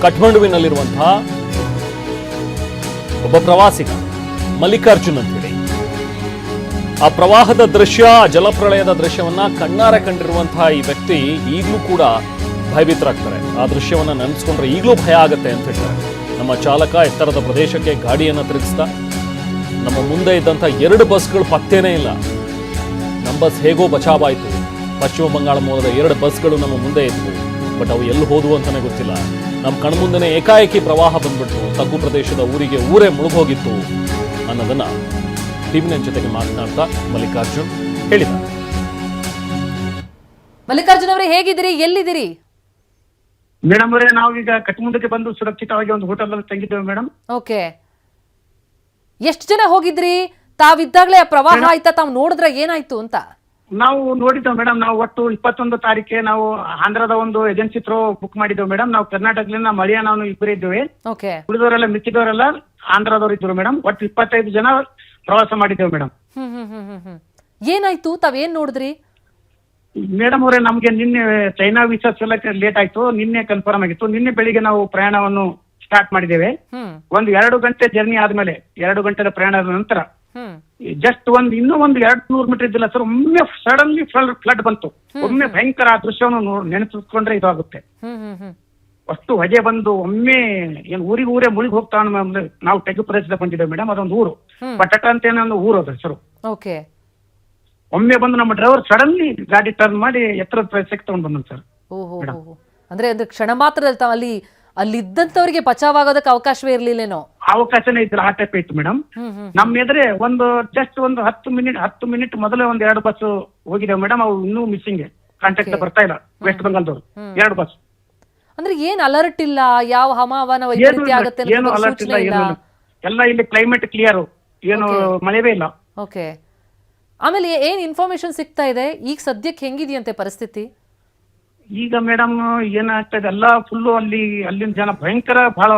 ಕಠ್ಮಂಡುವಿನಲ್ಲಿರುವಂತಹ ಒಬ್ಬ ಪ್ರವಾಸಿಗ ಮಲ್ಲಿಕಾರ್ಜುನ್ ಅಂತ ಹೇಳಿ ಆ ಪ್ರವಾಹದ ದೃಶ್ಯ, ಜಲಪ್ರಳಯದ ದೃಶ್ಯವನ್ನ ಕಣ್ಣಾರೆ ಕಂಡಿರುವಂತಹ ಈ ವ್ಯಕ್ತಿ ಈಗಲೂ ಕೂಡ ಭಯಭೀತರಾಗ್ತಾರೆ. ಆ ದೃಶ್ಯವನ್ನ ನೆನೆಸ್ಕೊಂಡ್ರೆ ಈಗಲೂ ಭಯ ಆಗತ್ತೆ ಅಂತ ಹೇಳ್ತಾರೆ. ನಮ್ಮ ಚಾಲಕ ಎತ್ತರದ ಪ್ರದೇಶಕ್ಕೆ ಗಾಡಿಯನ್ನ ತಿರುಗಿಸ್ತಾ ನಮ್ಮ ಮುಂದೆ ಇದ್ದಂಥ 2 ಬಸ್ಗಳು ಪತ್ತೇನೇ ಇಲ್ಲ. ನಮ್ಮ ಬಸ್ ಹೇಗೋ ಬಚಾವಾಯಿತು. ಪಶ್ಚಿಮ ಬಂಗಾಳ ಮೂಲದ 2 ಬಸ್ಗಳು ನಮ್ಮ ಮುಂದೆ ಇದ್ವು, ಬಟ್ ಅವು ಎಲ್ಲಿ ಹೋದ್ವು ಅಂತಾನೆ ಗೊತ್ತಿಲ್ಲ. ನಮ್ಮ ಕಣ್ಮುಂದೆನೇ ಏಕಾಏಕಿ ಪ್ರವಾಹ ಬಂದ್ಬಿಟ್ಟು ತಗ್ಗು ಪ್ರದೇಶದ ಊರೇ ಮುಳುಗೋಗಿತ್ತು ಅನ್ನೋದನ್ನ ಟಿವಿ9 ಜೊತೆಗೆ ಮಾತನಾಡ್ತಾ ಮಲ್ಲಿಕಾರ್ಜುನ್ ಹೇಳಿದ್ದಾರೆ. ಮಲ್ಲಿಕಾರ್ಜುನ್ ಅವರೇ, ಹೇಗಿದ್ದೀರಿ? ಎಲ್ಲಿದ್ದೀರಿ? ಮೇಡಮ್ ಅವರೇ, ನಾವೀಗ ಕಟ್ಮುಂಡಕ್ಕೆ ಬಂದು ಸುರಕ್ಷಿತವಾಗಿ ಒಂದು ಹೋಟೆಲ್ ಅಲ್ಲಿ ತಂಗಿದ್ದೇವೆ ಮೇಡಮ್. ಓಕೆ, ಎಷ್ಟು ಜನ ಹೋಗಿದ್ರಿ? ತಾವಿದ್ದಾಗಲೇ ಆ ಪ್ರವಾಹ ಆಯ್ತಾ? ತಾವು ನೋಡಿದ್ರ ಏನಾಯ್ತು ಅಂತ? ನಾವು ನೋಡಿದ್ದೇವೆ ಮೇಡಮ್. ನಾವು ಒಟ್ಟು 21 ತಾರೀಕಿಗೆ ನಾವು ಆಂಧ್ರದ ಒಂದು ಏಜೆನ್ಸಿ ಥ್ರೂ ಬುಕ್ ಮಾಡಿದ್ದೇವೆ ಮೇಡಮ್. ನಾವು ಕರ್ನಾಟಕದಿಂದ ಮಳಿಯ ನಾವು ಇಬ್ಬರು ಇದ್ದೇವೆ. ಓಕೆ, ಉಳಿದವರೆಲ್ಲ ಮಿಕ್ಕಿದವರೆಲ್ಲ ಆಂಧ್ರದವ್ರು ಇದ್ರು ಮೇಡಮ್. ಒಟ್ಟು 25 ಜನ ಪ್ರವಾಸ ಮಾಡಿದ್ದೇವೆ ಮೇಡಮ್. ಏನಾಯ್ತು? ತಾವೇನ್ ನೋಡಿದ್ರಿ? ಮೇಡಮ್ ಅವರೇ, ನಮ್ಗೆ ನಿನ್ನೆ ಚೈನಾ ವೀಸಾ ಸಲಕ್ಕೆ ಲೇಟ್ ಆಯ್ತು. ನಿನ್ನೆ ಕನ್ಫರ್ಮ್ ಆಗಿತ್ತು. ನಿನ್ನೆ ಬೆಳಿಗ್ಗೆ ನಾವು ಪ್ರಯಾಣವನ್ನು ಸ್ಟಾರ್ಟ್ ಮಾಡಿದ್ದೇವೆ. ಒಂದು 2 ಗಂಟೆ ಜರ್ನಿ ಆದ್ಮೇಲೆ, 2 ಗಂಟೆದ ಪ್ರಯಾಣದ ನಂತರ ಜಸ್ಟ್ ಇನ್ನೂ ಒಂದು 200 ಮೀಟರ್ ಇದ್ದಿಲ್ಲ ಸರ್, ಒಮ್ಮೆ ಸಡನ್ಲಿ ಫ್ಲಡ್ ಬಂತು. ಒಮ್ಮೆ ಭಯಂಕರ ಆ ದೃಶ್ಯವನ್ನು ನೆನೆಸಿಕೊಂಡ್ರೆ ಇದಾಗುತ್ತೆ. ಅಷ್ಟು ಹೊಗೆ ಬಂದು ಒಮ್ಮೆ ಏನ್ ಊರೇ ಮುಳುಗಿ ಹೋಗ್ತಾ ನಾವು ತೆಗ್ಗು ಪ್ರದೇಶದ ಬಂದಿದ್ದೇವೆ ಮೇಡಮ್. ಅದೊಂದು ಊರು, ಪಟಟ ಅಂತ ಏನೋ ಊರು ಅದ ಸರ್. ಓಕೆ, ಒಮ್ಮೆ ಬಂದು ನಮ್ಮ ಡ್ರೈವರ್ ಸಡನ್ಲಿ ಗಾಡಿ ಟರ್ನ್ ಮಾಡಿ ಎತ್ತರದ ಪ್ರದೇಶಕ್ಕೆ ತಗೊಂಡ್ ಬಂದ ಸರ್. ಓಹೋ, ಅಂದ್ರೆ ಕ್ಷಣ ಮಾತ್ರದಲ್ಲಿ ಅಲ್ಲಿದ್ದಂತವರಿಗೆ ಬಚಾವಾಗೋದಕ್ಕೆ ಅವಕಾಶವೇ ಇರ್ಲಿಲ್ಲೇನೋ? ಅವಕಾಶನೇ ಇದ್ರ ಆ ಟೈಪ್ ಇತ್ತು ಮೇಡಮ್. ನಮ್ಮ ಎದುರೇ ಜಸ್ಟ್ ಒಂದು 10 ಮಿನಿಟ್ ಮೊದಲೇ ಒಂದು 2 ಬಸ್ ಹೋಗಿದ್ದೇವೆ ಮೇಡಮ್. ಅವು ಇನ್ನೂ ಮಿಸ್ಸಿಂಗ್, ಕಾಂಟ್ಯಾಕ್ಟ್ ಬರ್ತಾ ಇಲ್ಲ. ವೆಸ್ಟ್ ಬೆಂಗಾಲ್ದವ್ರು 2 ಬಸ್. ಅಂದ್ರೆ ಏನ್ ಅಲರ್ಟ್ ಇಲ್ಲ? ಯಾವ ಹವಾಮಾನ ವೈಪರೀತ್ಯ ಆಗುತ್ತೆ ಏನು ಅಲರ್ಟ್ ಇಲ್ಲ, ಏನು ಎಲ್ಲ ಇಲ್ಲಿ ಕ್ಲೈಮೇಟ್ ಕ್ಲಿಯರ್, ಏನು ಮಳೆವೇ ಇಲ್ಲ. ಓಕೆ, ಆಮೇಲೆ ಏನ್ ಇನ್ಫಾರ್ಮೇಶನ್ ಸಿಗ್ತಾ ಇದೆ ಈಗ ಸದ್ಯಕ್ಕೆ? ಹೆಂಗಿದೆಯಂತೆ ಪರಿಸ್ಥಿತಿ ಈಗ ಮೇಡಮ್? ಏನಾಗ್ತಾ ಇದೆ, ಎಲ್ಲ ಫುಲ್ಲು ಅಲ್ಲಿನ ಜನ ಭಯಂಕರ ಬಹಳ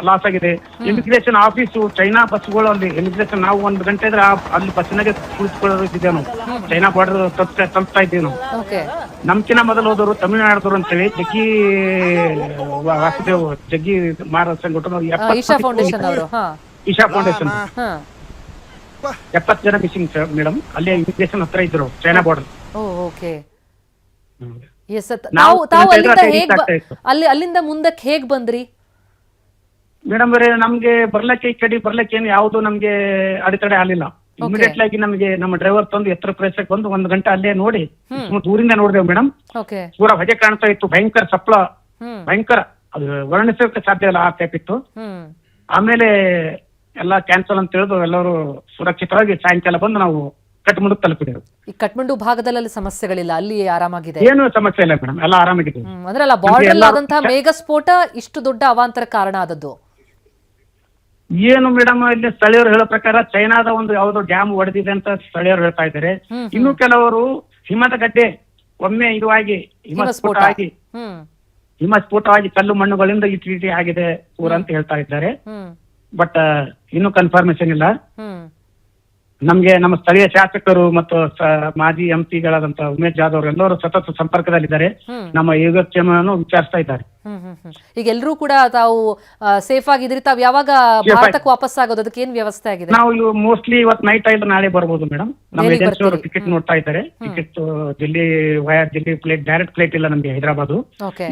ಲಾಸ್ ಆಗಿದೆ. ಇಮಿಗ್ರೇಷನ್ ಆಫೀಸು, ಚೈನಾ ಬಸ್ಗಳು ಅಲ್ಲಿ ಇಮಿಗ್ರೇಷನ್, ನಾವು 1 ಗಂಟೆ ಇದ್ರೆ ಅಲ್ಲಿ ಬಸ್ಸಿನಾಗೆ ಕುಳಿತುಕೊಳ್ಳೋದಿದ್ದೇವೆ ನಾವು. ಚೈನಾ ಬಾರ್ಡರ್ ತಲುಪ್ತಾ ಇದ್ದೀವಿ ನಾವು. ನಮ್ಕಿನ ಮೊದಲು ಹೋದವರು ತಮಿಳುನಾಡದವರು ಅಂತೇಳಿ ಜಗ್ಗಿ ವಾಸುದೇವ್ ಜಗ್ಗಿ ಮಹಾರಾಜ ಸಂಘಟನೆ ಈಶಾ ಫೌಂಡೇಶನ್ 70 ಜನ ಮಿಸ್ಸಿಂಗ್ ಸರ್ ಮೇಡಮ್. ಅಲ್ಲಿ ಇಮಿಗ್ರೇಷನ್ ಹತ್ರ ಇದ್ರು ಚೈನಾ ಬಾರ್ಡರ್. ಓಕೆ, ಅಲ್ಲಿಂದ ಮುಂದಕ್ಕೆ ಹೇಗ್ ಬಂದ್ರಿ ಮೇಡಮ್? ನಮ್ಗೆ ಬರ್ಲಕ್ಕೆ ಈ ಕಡೆ ಏನು ಯಾವ್ದು ನಮ್ಗೆ ಅಡೆತಡೆ ಆಗಲಿಲ್ಲ. ಇಮಿಡಿಯೇಟ್ಲಿ ಆಗಿ ನಮ್ಗೆ ನಮ್ಮ ಡ್ರೈವರ್ ತಂದು ಎತ್ತರ ಪ್ರದೇಶಕ್ಕೆ ಬಂದು 1 ಗಂಟೆ ಅಲ್ಲೇ ನೋಡಿ ದೂರಿಂದ ನೋಡಿದೆವು ಮೇಡಮ್. ಪೂರಾ ಹೊಗೆ ಕಾಣ್ತಾ ಇತ್ತು, ಭಯಂಕರ ಸಪ್ಳ, ಭಯಂಕರ, ಅದು ವರ್ಣಿಸೋಕೆ ಸಾಧ್ಯ ಇಲ್ಲ, ಆ ಟೈಪ್ ಇತ್ತು. ಆಮೇಲೆ ಎಲ್ಲ ಕ್ಯಾನ್ಸಲ್ ಅಂತ ಹೇಳಿದ್ರು. ಎಲ್ಲರೂ ಸುರಕ್ಷಿತವಾಗಿ ಸಾಯಂಕಾಲ ಬಂದು ನಾವು ಕಟ್ಮಂಡು ತಲುಪಿದೆವು. ಈ ಕಟ್ಮಂಡು ಭಾಗದಲ್ಲಿ ಸಮಸ್ಯೆಗಳಿಲ್ಲ, ಅಲ್ಲಿ ಆರಾಮಾಗಿದೆ? ಏನು ಸಮಸ್ಯೆ ಇಲ್ಲ ಮೇಡಮ್, ಎಲ್ಲ ಆರಾಮಾಗಿದೆ. ಅಂದ್ರೆ ಅಲ್ಲ, ಬಾರ್ಡರ್ ಆದಂತಹ ಮೇಘಸ್ಫೋಟ ಇಷ್ಟು ದೊಡ್ಡ ಅವಾಂತರ ಕಾರಣ ಆದದ್ದು ಏನು ಮೇಡಮ್? ಇಲ್ಲಿ ಸ್ಥಳೀಯರು ಹೇಳೋ ಪ್ರಕಾರ ಚೈನಾದ ಒಂದು ಯಾವ್ದೋ ಡ್ಯಾಮ್ ಒಡೆದಿದೆ ಅಂತ ಸ್ಥಳೀಯರು ಹೇಳ್ತಾ ಇದ್ದಾರೆ. ಇನ್ನು ಕೆಲವರು ಹಿಮದ ಗಡ್ಡೆ ಒಮ್ಮೆ ಇದುವಾಗಿ ಹಿಮಸ್ಫೋಟವಾಗಿ ಕಲ್ಲು ಮಣ್ಣುಗಳಿಂದ ಇಟಿ ಆಗಿದೆ ಊರ ಅಂತ ಹೇಳ್ತಾ ಇದ್ದಾರೆ. ಬಟ್ ಇನ್ನೂ ಕನ್ಫರ್ಮೇಶನ್ ಇಲ್ಲ. ನಮ್ಗೆ ನಮ್ಮ ಸ್ಥಳೀಯ ಶಾಸಕರು ಮತ್ತು ಮಾಜಿ ಎಂಪಿಗಳಾದಂತ ಉಮೇಶ್ ಜಾಧವ್ ಎಲ್ಲರೂ ಸತತ ಸಂಪರ್ಕದಲ್ಲಿದ್ದಾರೆ. ನಮ್ಮ ಯೋಗಕ್ಷೇಮವನ್ನು ವಿಚಾರಿಸ್ತಾ ಇದ್ದಾರೆ. ಈಗ ಎಲ್ಲರೂ ಕೂಡ ತಾವು ಸೇಫ್ ಆಗಿದ್ರಿ. ತಾವು ಯಾವಾಗ ಭಾರತಕ್ಕೆ ವಾಪಸ್ ಆಗೋದು? ಅದಕ್ಕೆ ಏನ್ ವ್ಯವಸ್ಥೆ ಆಗಿದೆ? ನಾವು ಮೋಸ್ಟ್ಲಿ ಇವತ್ತು ನೈಟ್ ಇಲ್ಲ ನಾಳೆ ಬರ್ಬೋದು ಮೇಡಮ್. ನಮ್ಮ ಏಜೆನ್ಸಿ ಅವರು ಟಿಕೆಟ್ ನೋಡ್ತಾ ಇದ್ದಾರೆ. Ticket Delhi flight, direct flight ಇಲ್ಲ ನಮ್ಗೆ ಹೈದರಾಬಾದ್.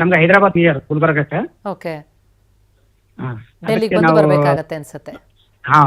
ನಮ್ಗೆ ಹೈದರಾಬಾದ್ ನಿಯರ್ ಗುಲ್ಬರ್ಗಕ್ಕೆ. ಡೆಲ್ಲಿಗೆ ಬಂದು ಬರ್ಬೇಕಾಗತ್ತೆ ಅನ್ಸುತ್ತೆ. ಹಾ.